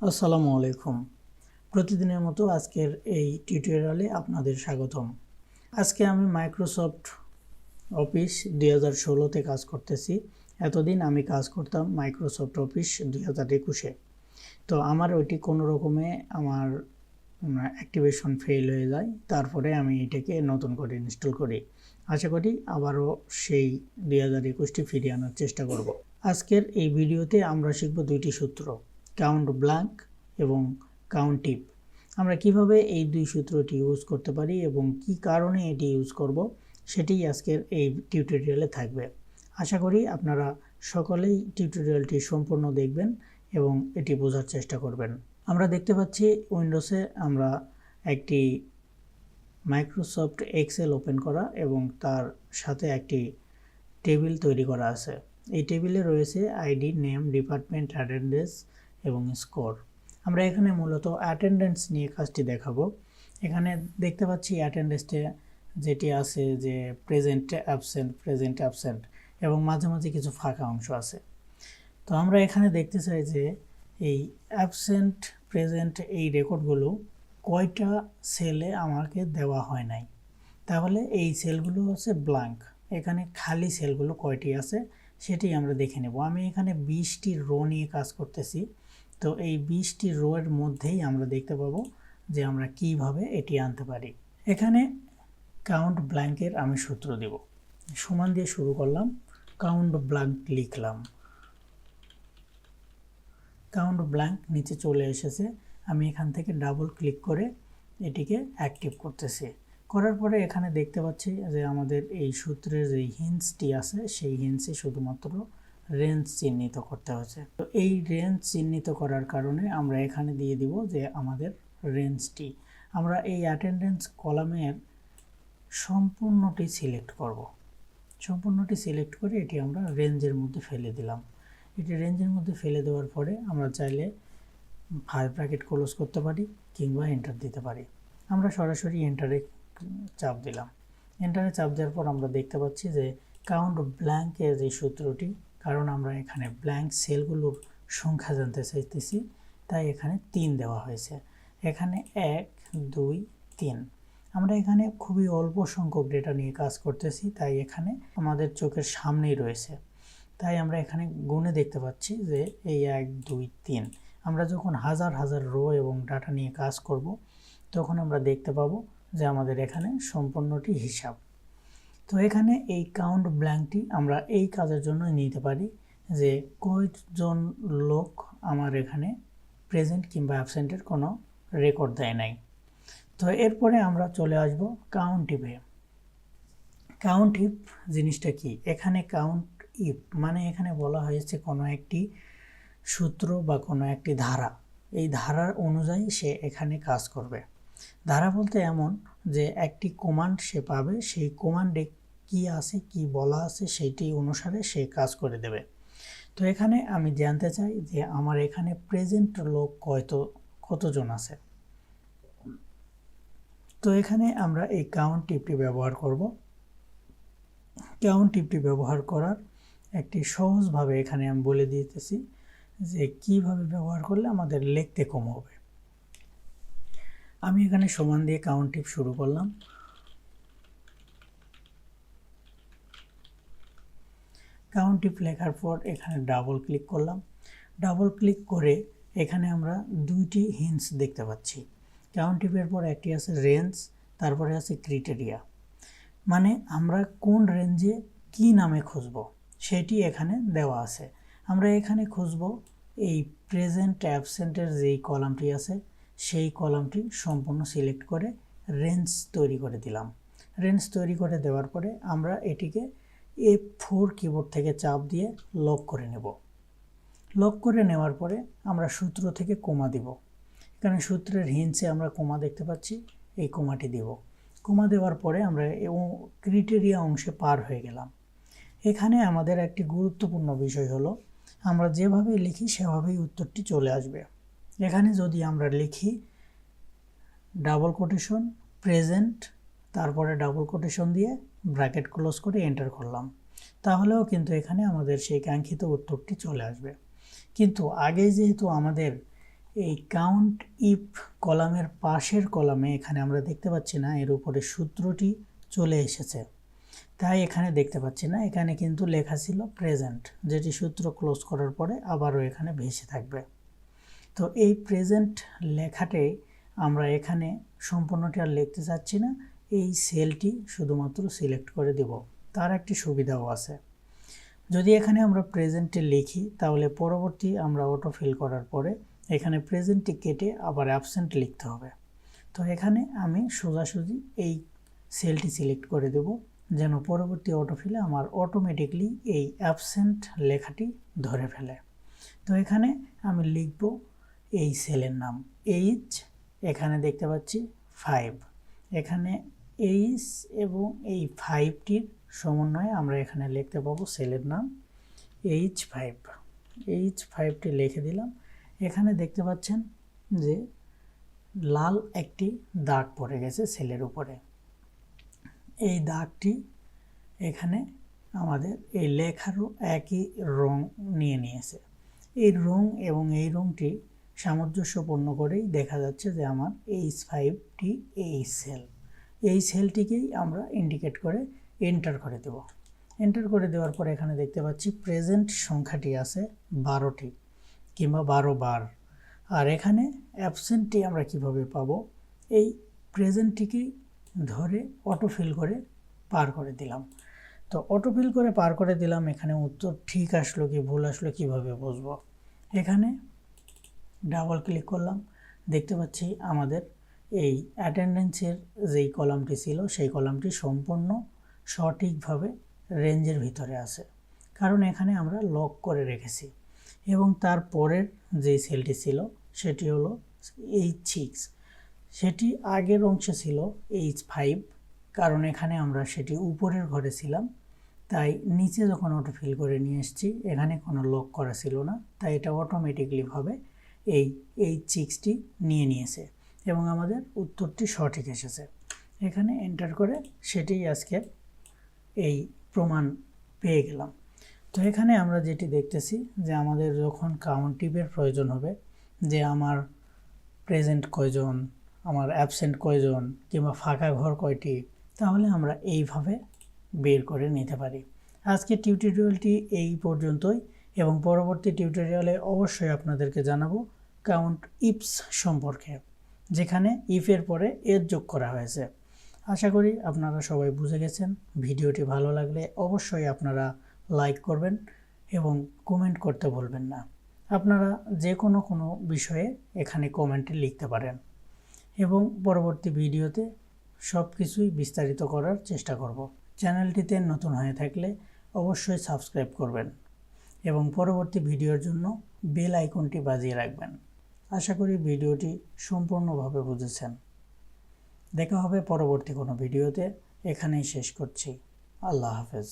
আসসালামু আলাইকুম। প্রতিদিনের মতো আজকের এই টিউটোরিয়ালে আপনাদের স্বাগতম। আজকে আমি মাইক্রোসফট অফিস 2016-তে কাজ করতেছি। এতদিন আমি কাজ করতাম মাইক্রোসফট অফিস 2021-এ। তো আমার ওইটি কোনো রকমে আমার অ্যাক্টিভেশন ফেল হয়ে যায়, তারপরে আমি এটাকে নতুন করে ইনস্টল করি। আশা করি আবারও সেই 2021টি ফিরিয়ে আনার চেষ্টা করব। আজকের এই ভিডিওতে আমরা শিখব দুইটি সূত্র, কাউন্ট ব্ল্যাঙ্ক এবং কাউন্ট টিপ। আমরা কিভাবে এই দুই সূত্রটি ইউজ করতে পারি এবং কি কারণে এটি ইউজ করব সেটাই আজকের এই টিউটোরিয়ালে থাকবে। আশা করি আপনারা সকলেই টিউটোরিয়ালটি সম্পূর্ণ দেখবেন এবং এটি বোঝার চেষ্টা করবেন। আমরা দেখতে পাচ্ছি উইন্ডোজে আমরা একটি মাইক্রোসফট এক্সেল ওপেন করা এবং তার সাথে একটি টেবিল তৈরি করা আছে। এই টেবিলে রয়েছে আইডি, নেম, ডিপার্টমেন্ট, অ্যাটেন্ডেন্স এবং স্কোর। আমরা এখানে মূলত অ্যাটেন্ডেন্স নিয়ে কাজটি দেখাবো। এখানে দেখতে পাচ্ছি অ্যাটেন্ডেন্সে যেটি আছে যে প্রেজেন্ট অ্যাবসেন্ট এবং মাঝে মাঝে কিছু ফাঁকা অংশ আছে। তো আমরা এখানে দেখতে চাই যে এই অ্যাবসেন্ট প্রেজেন্ট এই রেকর্ডগুলো কয়টা সেলে আমাকে দেওয়া হয় নাই। তাহলে এই সেলগুলো হচ্ছে ব্ল্যাঙ্ক, এখানে খালি সেলগুলো কয়টি আছে সেটি আমরা দেখে নেব। আমি এখানে 20টি রো নিয়ে কাজ করতেছি। তো এই 20টি রো এর মধ্যেই আমরা দেখতে পাবো যে আমরা কিভাবে এটি আনতে পারি। এখানে কাউন্ট ব্ল্যাঙ্কের আমি সূত্র দেব। সমান দিয়ে শুরু করলাম, কাউন্ট ব্ল্যাঙ্ক লিখলাম, কাউন্ট ব্ল্যাঙ্ক নিচে চলে এসেছে। আমি এখান থেকে ডাবল ক্লিক করে এটিকে অ্যাক্টিভ করতেছি। করার পরে এখানে দেখতে পাচ্ছি যে আমাদের এই সূত্রের যে হিন্টসটি আছে সেই হিন্টসে শুধুমাত্র রেঞ্জ চিহ্নিত করতে হচ্ছে। তো এই রেঞ্জ চিহ্নিত করার কারণে আমরা এখানে দিয়ে দিব যে আমাদের রেঞ্জটি। আমরা এই অ্যাটেন্ডেন্স কলামের সম্পূর্ণটি সিলেক্ট করব। সম্পূর্ণটি সিলেক্ট করে এটি আমরা রেঞ্জের মধ্যে ফেলে দিলাম। এটি রেঞ্জের মধ্যে ফেলে দেওয়ার পরে আমরা চাইলে 5 ব্র্যাকেট ক্লোজ করতে পারি কিংবা এন্টার দিতে পারি। আমরা সরাসরি এন্টারে চাপ দিলাম। এন্টারে চাপ দেওয়ার পর আমরা দেখতে পাচ্ছি যে কাউন্ট ব্ল্যাঙ্কের যে সূত্রটি, কারণ আমরা এখানে ব্ল্যাঙ্ক সেলগুলোর সংখ্যা জানতে চাইতেছি তাই এখানে 3 দেওয়া হয়েছে। এখানে 1 2 3। আমরা এখানে খুবই অল্প সংখ্যক ডেটা নিয়ে কাজ করতেছি, তাই এখানে আমাদের চোখের সামনেই রয়েছে। তাই আমরা এখানে গুণে দেখতে পাচ্ছি যে এই 1 2 3। আমরা যখন হাজার হাজার রো এবং ডাটা নিয়ে কাজ করব তখন আমরা দেখতে পাবো যে আমাদের এখানে সম্পূর্ণটি হিসাব। তো এখানে এই কাউন্ট ব্ল্যাঙ্কটি আমরা এই কাজের জন্য নিতে পারি যে কয়জন লোক আমার এখানে প্রেজেন্ট কিংবা অ্যাবসেন্টের কোনো রেকর্ড দেয় নাই। তো এরপরে আমরা চলে আসব কাউন্ট ইফে। কাউন্ট ইফ জিনিসটা কি? এখানে কাউন্ট ইফ মানে এখানে বলা হয়েছে কোনো একটি সূত্র বা কোনো একটি ধারা, এই ধারার অনুযায়ী সে এখানে কাজ করবে। ধারা বলতে এমন যে একটি কমান্ড সে পাবে, সেই কমান্ডে কি আছে কি বলা আছে সেইটি অনুসারে সে কাজ করে দেবে। তো এখানে আমি জানতে চাই যে আমার এখানে প্রেজেন্ট লোক কতজন আছে। তো এখানে আমরা এই কাউন্ট টিপটি ব্যবহার করব। কাউন্ট টিপটি ব্যবহার করার একটি সহজভাবে এখানে আমি বলে দিতেছি যে কিভাবে ব্যবহার করলে আমাদের লিখতে কম হবে। আমি এখানে সমান দিয়ে কাউন্ট টিপ শুরু করলাম। কাউন্ট টিপ লেখার পর এখানে ডাবল ক্লিক করলাম। ডাবল ক্লিক করে এখানে আমরা দুইটি হিন্টস দেখতে পাচ্ছি। কাউন্ট টিপের পর একটি আছে রেঞ্জ, তারপরে আছে ক্রাইটেরিয়া। মানে আমরা কোন রেঞ্জে কি নামে খুঁজব সেটি এখানে দেওয়া আছে। আমরা এখানে খুঁজব এই প্রেজেন্ট অ্যাবসেন্টের যেই কলামটি আছে সেই কলামটি সম্পূর্ণ সিলেক্ট করে রেঞ্জ তৈরি করে দিলাম। রেঞ্জ তৈরি করে দেওয়ার পরে আমরা এটিকে F4 কিবোর্ড থেকে চাপ দিয়ে লক করে নেব। লক করে নেওয়ার পরে আমরা সূত্র থেকে কোমা দিব। এখানে সূত্রের হিন্টসে আমরা কোমা দেখতে পাচ্ছি, এই কোমাটি দিব। কোমা দেওয়ার পরে আমরা ক্রাইটেরিয়া অংশে পার হয়ে গেলাম। এখানে আমাদের একটি গুরুত্বপূর্ণ বিষয় হলো আমরা যেভাবে লিখি সেভাবেই উত্তরটি চলে আসবে। এখানে যদি আমরা লিখি ডাবল কোটেশন প্রেজেন্ট, তারপরে ডাবল কোটেশন দিয়ে ব্র্যাকেট ক্লোজ করে এন্টার করলাম, তাহলেও কিন্তু এখানে আমাদের সেই কাঙ্ক্ষিত উত্তরটি চলে আসবে। কিন্তু আগে যেহেতু আমাদের এই কাউন্ট ইফ কলামের পাশের কলামে এখানে আমরা দেখতে পাচ্ছি না, এর উপরে সূত্রটি চলে এসেছে, তাই এখানে দেখতে পাচ্ছি না। এখানে কিন্তু লেখা ছিল প্রেজেন্ট, যেটি সূত্র ক্লোজ করার পরে আবারও এখানে ভেসে থাকবে। তো এই প্রেজেন্ট লেখাটে আমরা এখানে সম্পূর্ণটি আর লিখতে চাচ্ছি না, এই সেলটি শুধুমাত্র সিলেক্ট করে দেব। তার একটি সুবিধাও আছে, যদি এখানে আমরা প্রেজেন্টে লিখি তাহলে পরবর্তী আমরা অটো ফিল করার পরে এখানে প্রেজেন্টটি কেটে আবার অ্যাবসেন্ট লিখতে হবে। তো এখানে আমি সোজাসুজি এই সেলটি সিলেক্ট করে দেব, যেন পরবর্তী অটো ফিলে আমার অটোমেটিকলি এই অ্যাবসেন্ট লেখাটি ধরে ফেলে। তো এখানে আমি লিখব এই সেলের নাম এইচ, এখানে দেখতে পাচ্ছি 5, এখানে এইচ এবং এই 5টির সমন্বয়ে আমরা এখানে লিখতে পাবো সেলের নাম H5। H5টি লিখে দিলাম। এখানে দেখতে পাচ্ছেন যে লাল একটি দাগ পড়ে গেছে সেলের উপরে। এই দাগটি এখানে আমাদের এই লেখারও একই রং নিয়ে নিয়েছে। এই রং এবং এই রংটি সামঞ্জস্যপূর্ণ করেই দেখা যাচ্ছে যে আমার H5টি এই সেল, এই সেলটিকেই আমরা ইন্ডিকেট করে এন্টার করে দেব। এন্টার করে দেওয়ার পর এখানে দেখতে পাচ্ছি প্রেজেন্ট সংখ্যাটি আছে 12টি কিংবা 12 বার। আর এখানে অ্যাবসেন্টটি আমরা কিভাবে পাবো, এই প্রেজেন্টটিকেই ধরে অটোফিল করে পার করে দিলাম। তো অটোফিল করে পার করে দিলাম, এখানে উত্তর ঠিক আসলো কি ভুল আসলো কিভাবে বুঝবো। এখানে ডাবল ক্লিক করলাম, দেখতে পাচ্ছি আমাদের এই অ্যাটেন্ডেন্সের যেই কলামটি ছিল সেই কলামটি সম্পূর্ণ সঠিকভাবে রেঞ্জের ভিতরে আছে, কারণ এখানে আমরা লক করে রেখেছি। এবং তার পরের যে সেলটি ছিল সেটি হলো H6, সেটি আগের অংশে ছিল H5, কারণ এখানে আমরা সেটি উপরের ঘরে ছিলাম, তাই নিচে যখন অটো ফিল করে নিয়ে এসেছি এখানে কোনো লক করা ছিল না, তাই এটা অটোমেটিকলিভাবে এই H6টি নিয়ে নিয়েছে এবং আমাদের উত্তরটি সঠিক এসেছে। এখানে এন্টার করে সেটি আজকে এই প্রমাণ পেয়ে গেলাম। তো এখানে আমরা যেটি দেখতেছি যে আমাদের যখন কাউন্টিভের প্রয়োজন হবে, যে আমার প্রেজেন্ট কয়জন, আমার অ্যাবসেন্ট কয়জন কিংবা ফাঁকা ঘর কয়টি, তাহলে আমরা এইভাবে বের করে নিতে পারি। আজকের টিউটোরিয়ালটি এই পর্যন্তই এবং পরবর্তী টিউটোরিয়ালে অবশ্যই আপনাদেরকে জানাবো কাউন্ট ইফস সম্পর্কে, যেখানে ইফের পরে এর যোগ করা হয়েছে। আশা করি আপনারা সবাই বুঝে গেছেন। ভিডিওটি ভালো লাগলে অবশ্যই আপনারা লাইক করবেন এবং কমেন্ট করতে ভুলবেন না। আপনারা যে কোনো বিষয়ে এখানে কমেন্টে লিখতে পারেন এবং পরবর্তী ভিডিওতে সব কিছুই বিস্তারিত করার চেষ্টা করব। চ্যানেলটিতে নতুন হয়ে থাকলে অবশ্যই সাবস্ক্রাইব করবেন এবং পরবর্তী ভিডিওর জন্য বেল আইকনটি বাজিয়ে রাখবেন। আশা করি ভিডিওটি সম্পূর্ণভাবে বুঝেছেন। দেখা হবে পরবর্তী কোনো ভিডিওতে। এখানেই শেষ করছি। আল্লাহ হাফেজ।